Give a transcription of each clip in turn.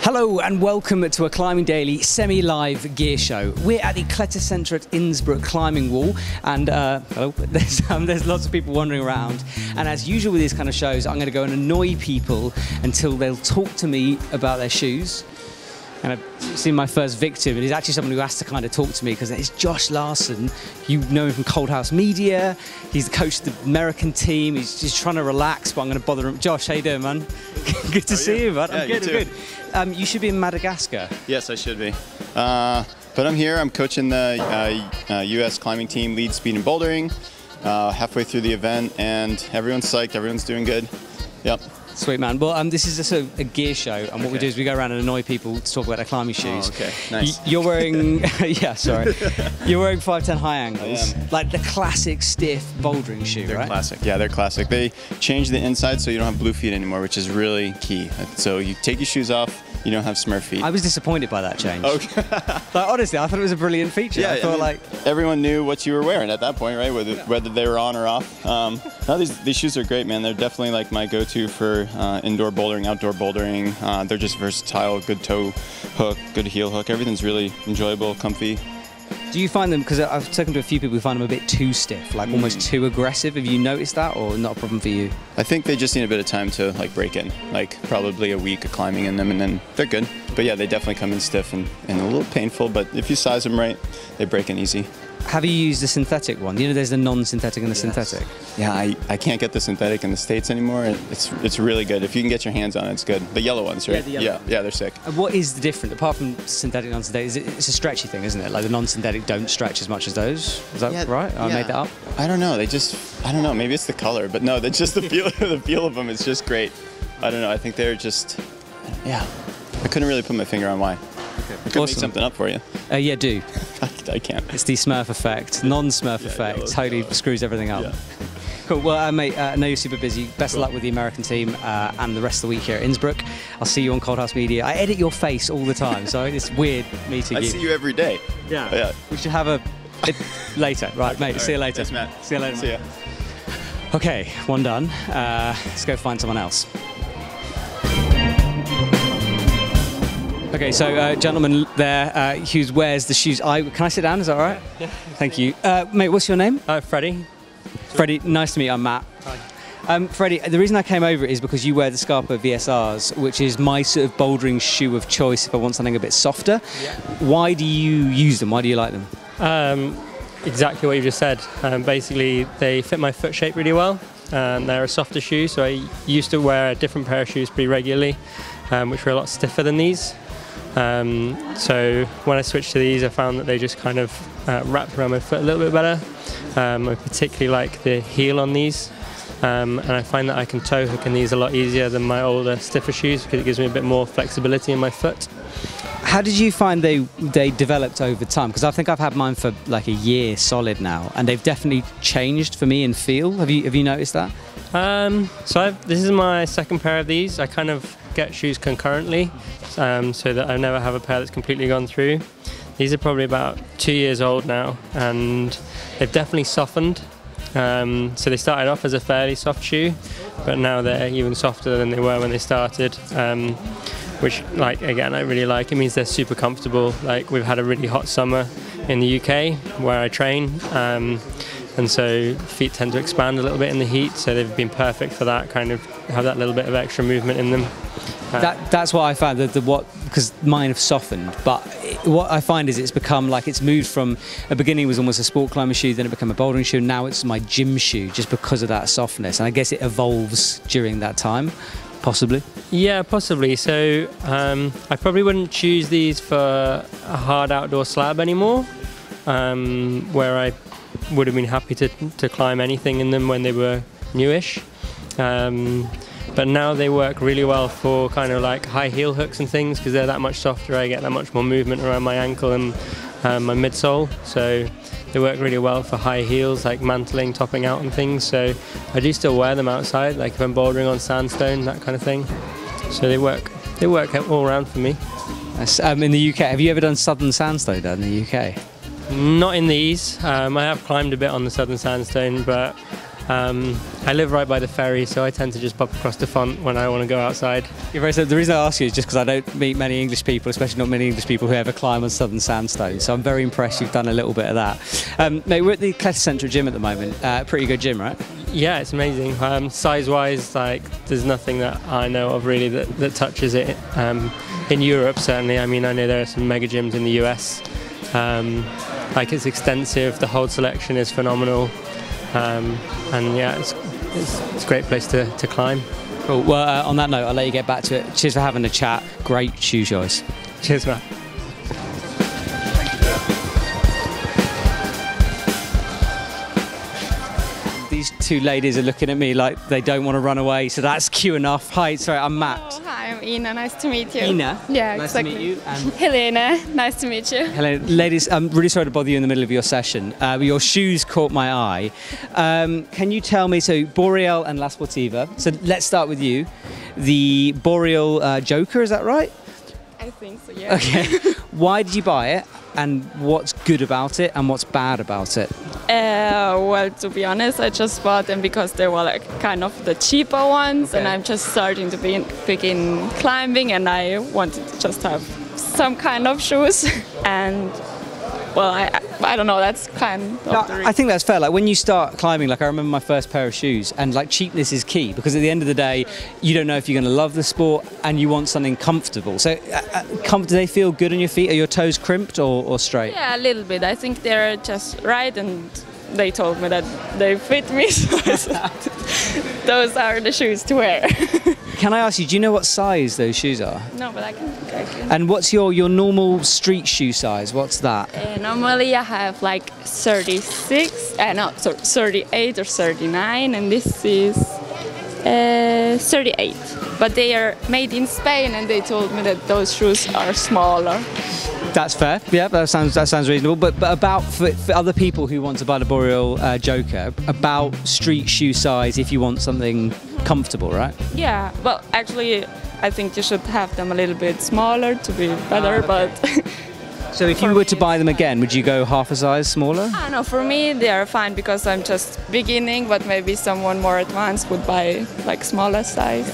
Hello and welcome to a Climbing Daily semi-live gear show. We're at the Kletterzentrum Innsbruck climbing wall, and there's lots of people wandering around. And as usual with these kind of shows, I'm going to go and annoy people until they'll talk to me about their shoes. And I've seen my first victim, and he's actually someone who has to kind of talk to me because it's Josh Larson. You know him from Cold House Media. He's the coach of the American team. He's just trying to relax, but I'm going to bother him. Josh, how you doing, man? Good to see you, man. Yeah, I'm good. You should be in Madagascar. Yes, I should be. But I'm here. I'm coaching the U.S. climbing team, lead speed and bouldering. Halfway through the event, and everyone's psyched. Everyone's doing good. Yep. Sweet, man. Well, this is just a gear show, and what we do is we go around and annoy people to talk about their climbing shoes. Oh, okay, nice. You're wearing, yeah, sorry. You're wearing 510 high angles, like the classic stiff bouldering shoe, They're right? classic. Yeah, they're classic. They changed the inside so you don't have blue feet anymore, which is really key. So you take your shoes off, you don't have Smurf feet. I was disappointed by that change. Okay. Like, honestly, I thought it was a brilliant feature. Yeah, I thought, like, everyone knew what you were wearing at that point, right? Whether they were on or off. No, these shoes are great, man. They're definitely like my go-to for indoor bouldering, outdoor bouldering. They're just versatile, good toe hook, good heel hook. Everything's really enjoyable, comfy. do you find them, because I've spoken to a few people who find them a bit too stiff, like almost too aggressive. Have you noticed that, or not a problem for you? I think they just need a bit of time to like break in, like probably a week of climbing in them, and then they're good. But yeah, they definitely come in stiff and a little painful, but if you size them right, they break in easy. Have you used the synthetic one? You know, there's the non-synthetic and the synthetic. Yeah, I can't get the synthetic in the States anymore. It's really good. If you can get your hands on it, it's good. The yellow ones, right? Yeah, yeah, they're sick. And what is the difference, apart from synthetic, non-synthetic? It's a stretchy thing, isn't it? Like the non-synthetic don't stretch as much as those. Is that right? I made that up? I don't know. I don't know. Maybe it's the color, but no, that's just the feel. The feel of them is just great. I don't know. I think they're just, yeah. I couldn't really put my finger on why. Okay. I could make something up for you. Yeah, do. I can't. It's the Smurf effect, non-Smurf effect. Totally screws everything up. Yeah. Cool. Well, mate, I know you're super busy. Best of luck with the American team and the rest of the week here at Innsbruck. I'll see you on Cold House Media. I edit your face all the time, so it's weird meeting you. I see you every day. Yeah. We should have later. Right, mate. See you later. Thanks, Matt. See you later. See ya. Okay, one done. Let's go find someone else. Okay, so gentleman there who wears the shoes. Can I sit down? Is that all right? Yeah. Thank you. Mate, what's your name? Freddie. Freddie, nice to meet you. I'm Matt. Hi. Freddie, the reason I came over is because you wear the Scarpa VSRs, which is my sort of bouldering shoe of choice if I want something a bit softer. Yeah. Why do you use them? Why do you like them? Exactly what you just said. Basically, they fit my foot shape really well. They're a softer shoe, so I used to wear a different pair of shoes pretty regularly, which were a lot stiffer than these. So when I switched to these, I found that they just kind of wrapped around my foot a little bit better. I particularly like the heel on these, and I find that I can toe hook in these a lot easier than my older, stiffer shoes because it gives me a bit more flexibility in my foot. How did you find they developed over time? Because I think I've had mine for like a year solid now, and they've definitely changed for me in feel. Have you noticed that? This is my second pair of these. I kind of get shoes concurrently, so that I never have a pair that's completely gone through. These are probably about 2 years old now, and they've definitely softened. So they started off as a fairly soft shoe, but now they're even softer than they were when they started. Which, like, again, I really like. It means they're super comfortable. Like, we've had a really hot summer in the UK where I train, and so feet tend to expand a little bit in the heat, so they've been perfect for that, kind of have that little bit of extra movement in them. That's what I found, because mine have softened, but what I find is it's become like it's moved from a beginning was almost a sport climber shoe, then it became a bouldering shoe, and now it's my gym shoe just because of that softness, and I guess it evolves during that time. Possibly? Yeah, possibly. So I probably wouldn't choose these for a hard outdoor slab anymore, where I would have been happy to climb anything in them when they were newish. But now they work really well for kind of like high heel hooks and things because they're that much softer. I get that much more movement around my ankle and my midsole. So they work really well for high heels, like mantling, topping out and things. So I do still wear them outside, like if I'm bouldering on sandstone, that kind of thing. So they work all around for me. In the UK, have you ever done Southern Sandstone down in the UK? Not in these. I have climbed a bit on the Southern Sandstone, but I live right by the ferry, so I tend to just pop across the font when I want to go outside. You're very sad. The reason I ask you is just because I don't meet many English people, especially not many English people who ever climb on southern sandstone. So I'm very impressed you've done a little bit of that. Mate, we're at the Kletterzentrum gym at the moment. Pretty good gym, right? Yeah, it's amazing. Size-wise, like there's nothing that I know of really that touches it. In Europe, certainly. I mean, I know there are some mega gyms in the US. Like it's extensive. The hold selection is phenomenal. And yeah, it's a great place to climb. Cool. Well, on that note, I'll let you get back to it. Cheers for having a chat. Great shoe choice. Cheers, Matt. These two ladies are looking at me like they don't want to run away, so that's cue enough. Hi, sorry, I'm Matt. Oh, hi, I'm Ina. Nice to meet you. Ina? Yeah, nice exactly. to meet you. And Helena. Nice to meet you. hello, ladies. I'm really sorry to bother you in the middle of your session. But your shoes caught my eye. Can you tell me, so Boreal and La Sportiva. So let's start with you. The Boreal Joker, is that right? I think so, yeah. Okay. Why did you buy it? And what's good about it and what's bad about it? Well, to be honest, I just bought them because they were like kind of the cheaper ones, Okay. and I'm just starting to begin climbing, and I wanted to just have some kind of shoes. And well, I don't know. That's kind of No, the I reason. think that's fair. Like when you start climbing, like I remember my first pair of shoes, and like cheapness is key because at the end of the day, you don't know if you're going to love the sport, and you want something comfortable. So, do they feel good on your feet? Are your toes crimped or straight? Yeah, a little bit. I think they're just right, and they told me that they fit me. So those are the shoes to wear. Can I ask you, do you know what size those shoes are? No, but I can. And what's your normal street shoe size? What's that? Normally I have like 36, no, sorry, 38 or 39, and this is 38. But they are made in Spain, and they told me that those shoes are smaller. That's fair. Yeah, that sounds reasonable. But about for other people who want to buy the Boreal Joker, about street shoe size if you want something comfortable, right? Yeah, well, actually, I think you should have them a little bit smaller to be better, okay. but... So if you were to buy them again, would you go half a size smaller? I don't know, for me they are fine because I'm just beginning, but maybe someone more advanced would buy like smaller size.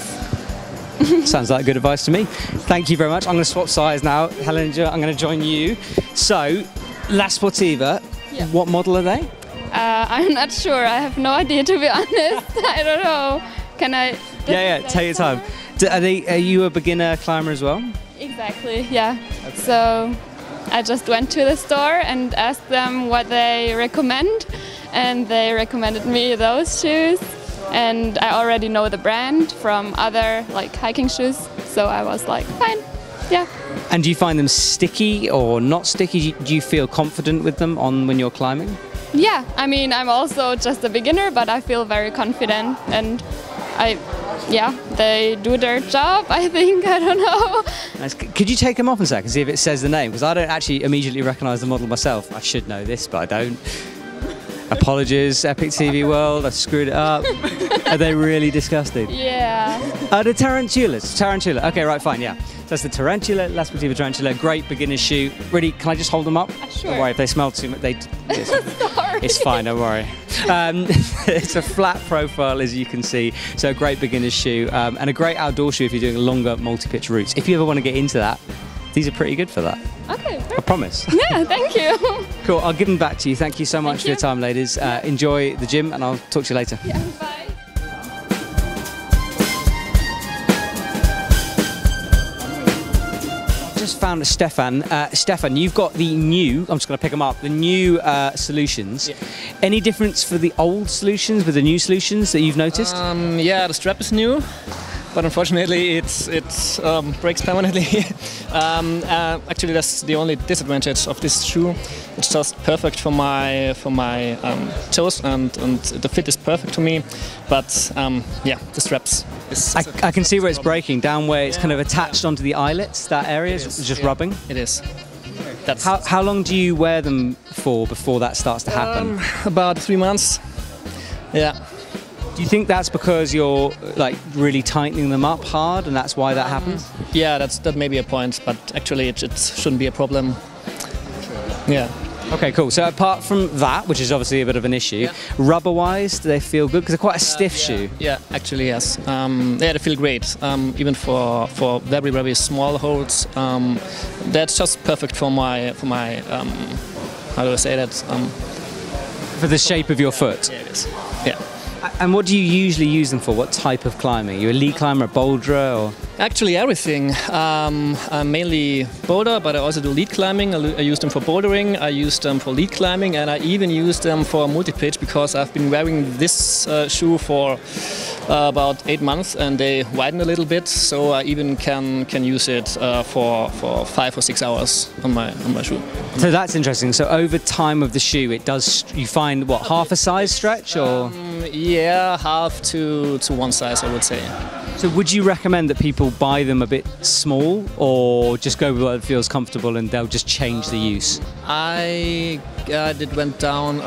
Sounds like good advice to me. Thank you very much. I'm going to swap size now. Helen, I'm going to join you. So, La Sportiva, Yeah. what model are they? I'm not sure, I have no idea to be honest. I don't know. Can I... Yeah, take your time. Are you a beginner climber as well? Exactly, yeah. So I just went to the store and asked them what they recommend, and they recommended me those shoes. And I already know the brand from other like hiking shoes, so I was like, fine, yeah. And do you find them sticky or not sticky? Do you feel confident with them on when you're climbing? Yeah, I mean, I'm also just a beginner, but I feel very confident, and yeah, they do their job, I think, I don't know. Nice. Could you take them off a sec and see if it says the name? Because I don't actually immediately recognise the model myself. I should know this, but I don't. Apologies, EpicTV world, I screwed it up. Are they really disgusting? Yeah. The tarantulas. Tarantula. Okay, right, fine, yeah. So that's the tarantula, La Sportiva tarantula. Great beginner shoe. Really, can I just hold them up? Sure. Don't worry, if they smell too much, Sorry. it's fine, don't worry. It's a flat profile, as you can see. So a great beginner shoe and a great outdoor shoe if you're doing longer multi-pitch routes. If you ever want to get into that, these are pretty good for that. Okay, I perfect. promise. Yeah, thank you. Cool, I'll give them back to you. Thank you so much Thank for your you. time, ladies. Enjoy the gym, and I'll talk to you later. Yeah, bye. Just found Stefan. Stefan, you've got the new, I'm just going to pick them up, the new solutions. Yeah. Any difference for the old solutions with the new solutions that you've noticed? Yeah, the strap is new, but unfortunately it breaks permanently. Actually, that's the only disadvantage of this shoe. It's just perfect for my toes, and the fit is perfect to me. But yeah, the straps. I can see where it's breaking, down where it's kind of attached onto the eyelets, that area is just rubbing. It is. That's How long do you wear them for before that starts to happen? about 3 months. Yeah. Do you think that's because you're like really tightening them up hard and that's why that happens? Yeah, that may be a point, but actually it shouldn't be a problem. Yeah. Okay, cool. So apart from that, which is obviously a bit of an issue, rubber-wise, do they feel good? Because they're quite a stiff shoe. Yeah, actually yes. They feel great. Even for very very small holes, that's just perfect for my how do I say that? For the shape of your foot. Yeah, it is. Yeah. And what do you usually use them for? What type of climbing? Are you a lead climber, a boulderer, or? Actually everything. I'm mainly boulder, but I also do lead climbing. I use them for bouldering, I use them for lead climbing, and I even use them for multi-pitch because I've been wearing this shoe for about 8 months and they widen a little bit, so I even can use it for 5 or 6 hours on my shoe. So that's interesting. So over time of the shoe, it does. You find what, half a size stretch, or? Yeah, half to one size, I would say. So would you recommend that people buy them a bit small, or just go with what feels comfortable and they'll just change the use? I went down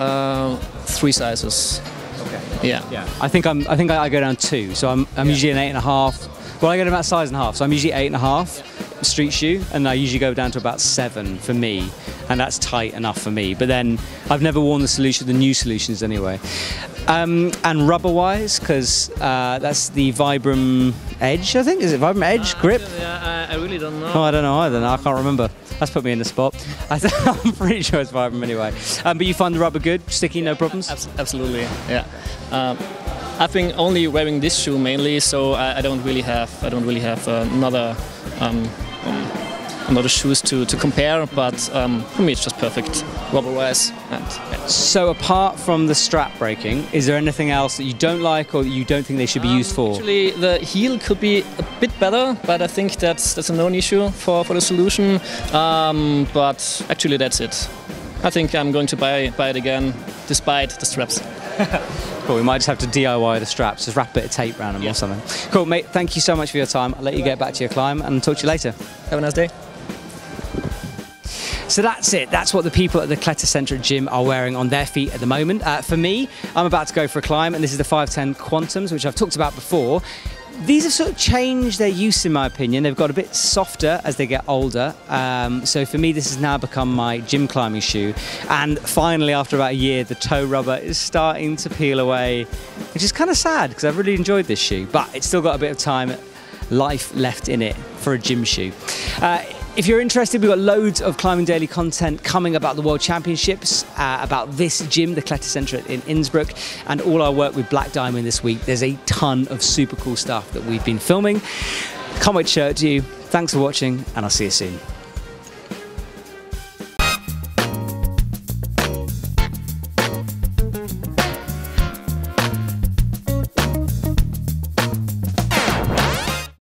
3 sizes. Okay. Yeah. I think I go down 2. So I'm usually an 8.5. Well, I go to about size and a half. So I'm usually 8.5 street shoe, and I usually go down to about 7 for me, and that's tight enough for me. But then I've never worn the new solutions anyway. And rubber-wise, because that's the Vibram Edge, I think. Is it Vibram Edge grip? Yeah, I really don't know. Oh, I don't know either. I can't remember. That's put me in the spot. I'm pretty sure it's Vibram anyway. But you find the rubber good, sticky, no problems? Absolutely. Yeah. I've been only wearing this shoe mainly, so I don't really have another shoes to compare, but for me it's just perfect rubber-wise. So apart from the strap breaking, is there anything else that you don't like or that you don't think they should be used for? Actually, the heel could be a bit better, but I think that's a known issue for the solution. But actually that's it. I think I'm going to buy it again, despite the straps. Cool, we might just have to DIY the straps, just wrap a bit of tape around them or something. Cool, mate, thank you so much for your time. I'll let you get back to your climb and talk to you later. Have a nice day. So that's it. That's what the people at the Kletterzentrum gym are wearing on their feet at the moment. For me, I'm about to go for a climb, and this is the 510 Quantums, which I've talked about before. These have sort of changed their use, in my opinion. They've got a bit softer as they get older. So for me, this has now become my gym climbing shoe. And finally, after about a year, the toe rubber is starting to peel away, which is kind of sad because I've really enjoyed this shoe. But it's still got a bit of life left in it for a gym shoe. If you're interested, we've got loads of Climbing Daily content coming about the World Championships, about this gym, the Kletterzentrum in Innsbruck, and all our work with Black Diamond this week. There's a ton of super cool stuff that we've been filming. Can't wait to show it to you. Thanks for watching, and I'll see you soon.